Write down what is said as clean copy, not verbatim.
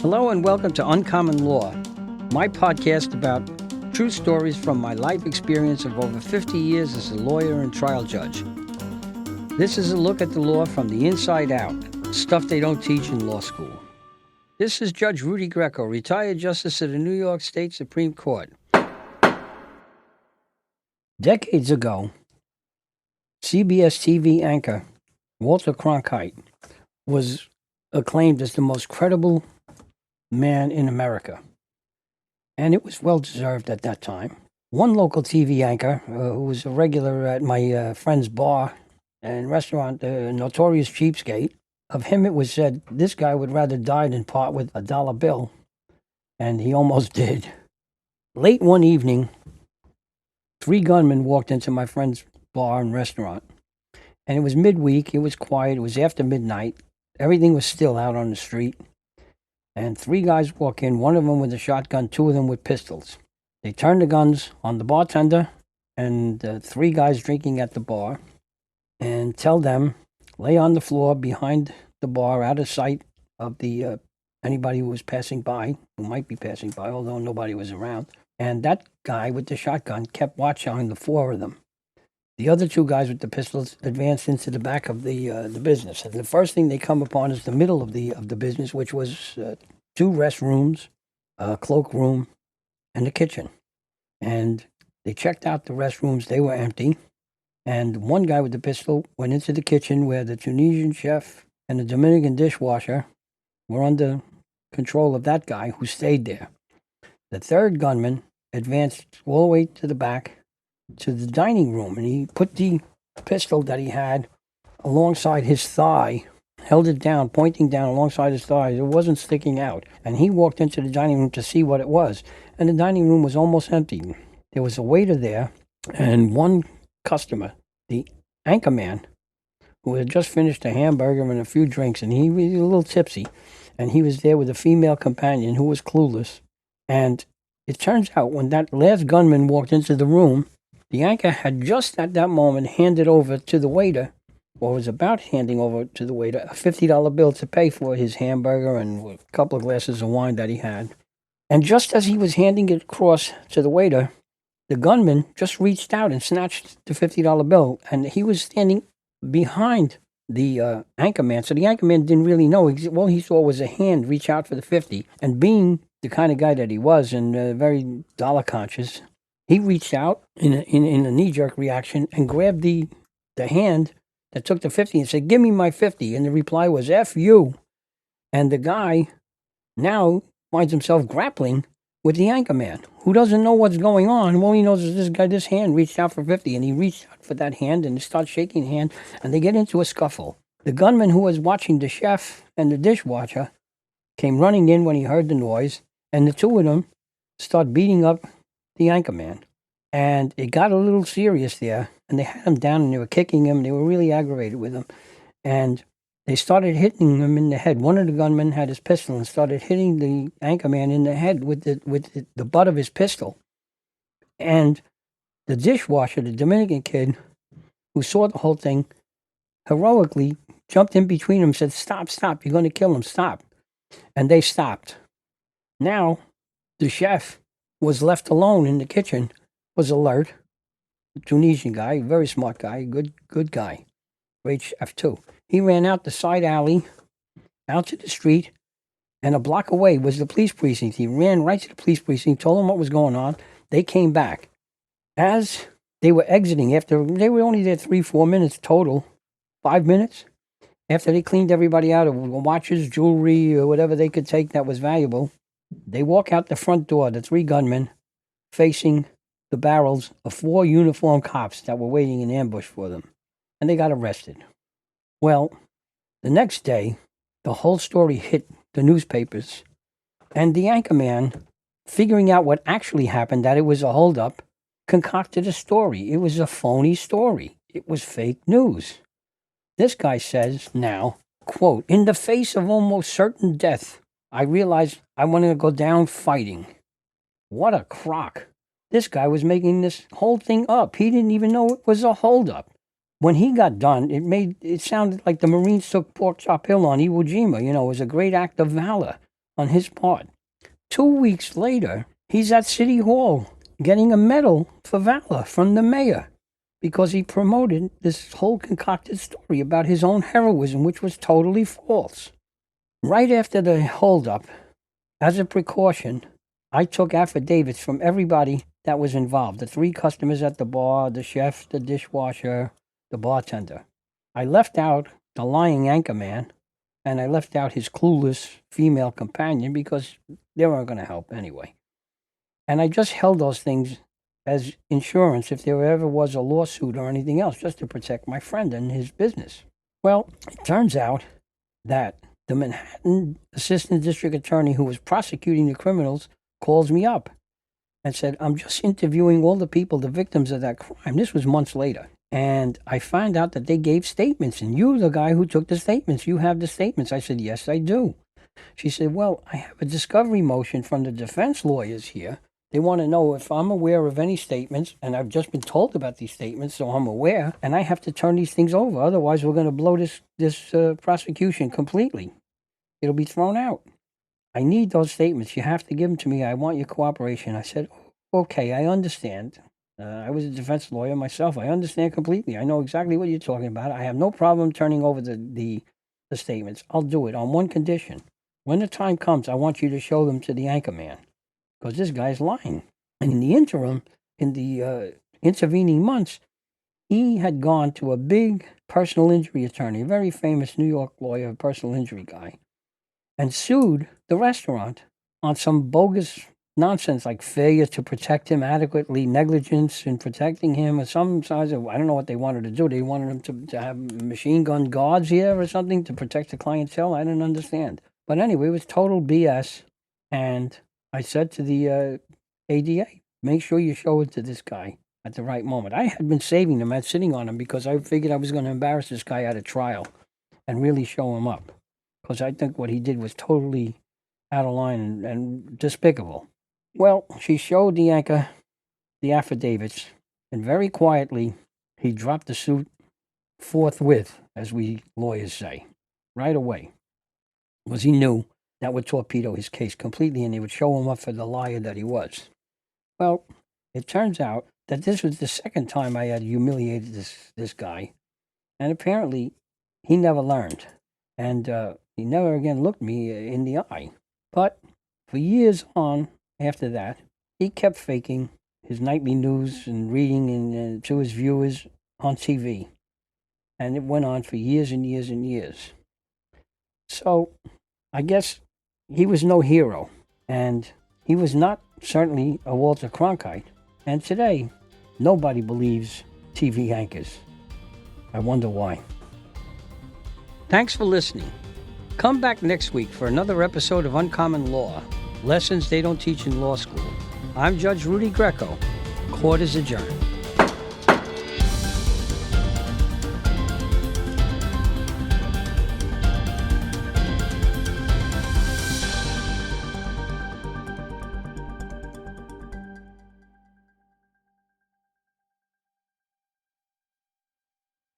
Hello and welcome to Uncommon Law, my podcast about true stories from my life experience of over 50 years as a lawyer and trial judge. This is a look at the law from the inside out, stuff they don't teach in law school. This is Judge Rudy Greco, retired Justice of the New York State Supreme Court. Decades ago, CBS TV anchor Walter Cronkite was acclaimed as the most credible man in America, and it was well-deserved at that time. One local TV anchor, who was a regular at my friend's bar and restaurant, the Notorious Cheapskate, of him it was said, this guy would rather die than part with a dollar bill, and he almost did. Late one evening, 3 gunmen walked into my friend's bar and restaurant, and it was midweek, it was quiet, it was after midnight, everything was still out on the street. And 3 guys walk in, one of them with a shotgun, 2 of them with pistols. They turn the guns on the bartender and 3 guys drinking at the bar and tell them, lay on the floor behind the bar out of sight of the anybody who was passing by, who might be passing by, although nobody was around. And that guy with the shotgun kept watch on the 4 of them. The other 2 guys with the pistols advanced into the back of the business. And the first thing they come upon is the middle of the business, which was 2 restrooms, a cloakroom, and a kitchen. And they checked out the restrooms. They were empty. And one guy with the pistol went into the kitchen where the Tunisian chef and the Dominican dishwasher were under control of that guy who stayed there. The 3rd gunman advanced all the way to the back to the dining room, and he put the pistol that he had alongside his thigh, held it down, pointing down alongside his thigh. It wasn't sticking out. And he walked into the dining room to see what it was. And the dining room was almost empty. There was a waiter there and one customer, the anchor man, who had just finished a hamburger and a few drinks, and he was a little tipsy. And he was there with a female companion who was clueless. And it turns out when that last gunman walked into the room, the anchor had just at that moment handed over to the waiter, or was about handing over to the waiter, a $50 bill to pay for his hamburger and a couple of glasses of wine that he had. And just as he was handing it across to the waiter, the gunman just reached out and snatched the $50 bill, and he was standing behind the anchor man. So the anchor man didn't really know. All he saw was a hand reach out for the 50, and being the kind of guy that he was and very dollar conscious, he reached out in a knee-jerk reaction and grabbed the hand that took the 50 and said, "Give me my 50." And the reply was, "F you." And the guy now finds himself grappling with the anchor man, who doesn't know what's going on. All he knows is this hand reached out for 50, and he reached out for that hand and starts shaking the hand, and they get into a scuffle. The gunman who was watching the chef and the dishwasher came running in when he heard the noise, and the 2 of them start beating up the anchor man. And it got a little serious there, and they had him down, and they were kicking him. They were really aggravated with him, and they started hitting him in the head. One of the gunmen had his pistol and started hitting the anchor man in the head with the butt of his pistol. And the dishwasher, the Dominican kid, who saw the whole thing, heroically jumped in between them and said, "Stop, stop, you're going to kill him, stop." And they stopped. Now, the chef was left alone in the kitchen, was alert. A Tunisian guy, very smart guy, good guy, great chef too. He ran out the side alley, out to the street, and a block away was the police precinct. He ran right to the police precinct, told them what was going on. They came back. As they were exiting, after they were only there 3-4 minutes total, 5 minutes, after they cleaned everybody out of watches, jewelry, or whatever they could take that was valuable, they walk out the front door, the 3 gunmen, facing the barrels of 4 uniformed cops that were waiting in ambush for them. And they got arrested. Well, the next day, the whole story hit the newspapers. And the anchor man, figuring out what actually happened, that it was a holdup, concocted a story. It was a phony story. It was fake news. This guy says now, quote, "In the face of almost certain death, I realized I wanted to go down fighting." What a crock. This guy was making this whole thing up. He didn't even know it was a holdup. When he got done, it sounded like the Marines took Pork Chop Hill on Iwo Jima. It was a great act of valor. on his part. 2 weeks later, he's at City Hall getting a medal for valor from the mayor because he promoted this whole concocted story about his own heroism, which was totally false. Right after the holdup, as a precaution, I took affidavits from everybody that was involved, the 3 customers at the bar, the chef, the dishwasher, the bartender. I left out the lying anchor man, and I left out his clueless female companion because they weren't going to help anyway. And I just held those things as insurance if there ever was a lawsuit or anything else, just to protect my friend and his business. Well, it turns out that the Manhattan Assistant District Attorney who was prosecuting the criminals calls me up and said, I'm just interviewing all the people, the victims of that crime. This was months later. And I found out that they gave statements, and you're the guy who took the statements. You have the statements. I said, yes, I do. She said, well, I have a discovery motion from the defense lawyers here. They want to know if I'm aware of any statements, and I've just been told about these statements, so I'm aware, and I have to turn these things over. Otherwise, we're going to blow this prosecution completely. It'll be thrown out. I need those statements. You have to give them to me. I want your cooperation. I said, okay, I understand. I was a defense lawyer myself. I understand completely. I know exactly what you're talking about. I have no problem turning over the statements. I'll do it on one condition. When the time comes, I want you to show them to the anchor man, because this guy's lying. And in the interim, in the intervening months, he had gone to a big personal injury attorney, a very famous New York lawyer, personal injury guy, and sued the restaurant on some bogus nonsense like failure to protect him adequately, negligence in protecting him, or some size of, I don't know what they wanted to do. They wanted him to have machine gun guards here or something to protect the clientele. I didn't understand. But anyway, it was total BS. And I said to the ADA, make sure you show it to this guy at the right moment. I had been saving them, sitting on him, because I figured I was going to embarrass this guy at a trial and really show him up. Because I think what he did was totally out of line and despicable. Well, she showed the anchor the affidavits, and very quietly, he dropped the suit forthwith, as we lawyers say, right away. Because he knew that would torpedo his case completely, and he would show him up for the liar that he was. Well, it turns out that this was the second time I had humiliated this guy, and apparently he never learned, and he never again looked me in the eye. But for years on after that, he kept faking his nightly news and reading to his viewers on TV, and it went on for years and years and years. So I guess he was no hero, and he was not certainly a Walter Cronkite. And today, nobody believes TV anchors. I wonder why. Thanks for listening. Come back next week for another episode of Uncommon Law, lessons they don't teach in law school. I'm Judge Rudy Greco. Court is adjourned.